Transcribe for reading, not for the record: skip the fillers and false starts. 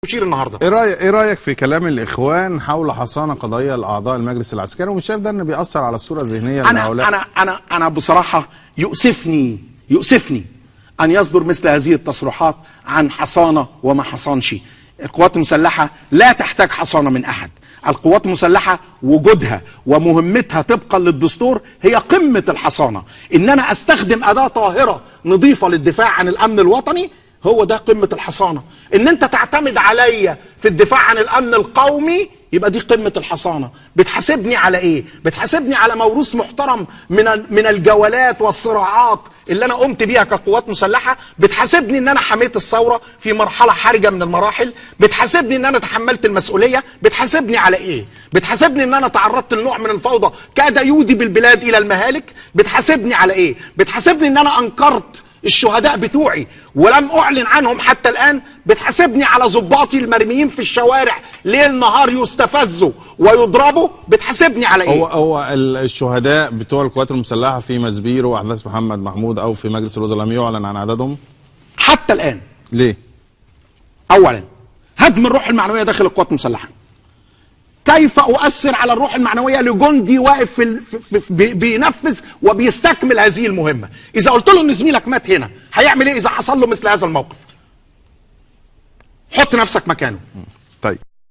مشير النهارده. ايه رايك في كلام الاخوان حول حصانه قضايا الاعضاء المجلس العسكري، ومش شايف ده ان بيأثر على الصوره الذهنيه لهؤلاء؟ انا بصراحه يؤسفني ان يصدر مثل هذه التصريحات عن حصانه وما حصانش. القوات المسلحه لا تحتاج حصانه من احد. القوات المسلحه وجودها ومهمتها طبقا للدستور هي قمه الحصانه. ان انا استخدم اداه طاهره نظيفه للدفاع عن الامن الوطني هو ده قمة الحصانة. ان انت تعتمد عليا في الدفاع عن الامن القومي يبقى دي قمة الحصانة. بتحاسبني على ايه؟ بتحاسبني على موروث محترم من الجولات والصراعات اللي انا قمت بيها كقوات مسلحة. بتحاسبني ان انا حميت الثورة في مرحلة حرجة من المراحل. بتحاسبني ان انا تحملت المسؤولية. بتحاسبني على ايه؟ بتحاسبني ان انا تعرضت لنوع من الفوضى كاد يودي بالبلاد الى المهالك. بتحاسبني على ايه؟ بتحاسبني ان انا انكرت الشهداء بتوعي ولم اعلن عنهم حتى الان. بتحاسبني على ضباطي المرميين في الشوارع ليل نهار يستفزوا ويضربوا. بتحاسبني على ايه؟ هو الشهداء بتوع القوات المسلحه في مسبيرو واحداث محمد محمود او في مجلس الوزراء لم يعلن عن عددهم حتى الان. ليه؟ اولا هدم الروح المعنويه داخل القوات المسلحه. كيف اؤثر على الروح المعنويه لجندي واقف بينفذ وبيستكمل هذه المهمه؟ اذا قلت له ان زميلك مات هنا هيعمل ايه اذا حصل له مثل هذا الموقف؟ حط نفسك مكانه. طيب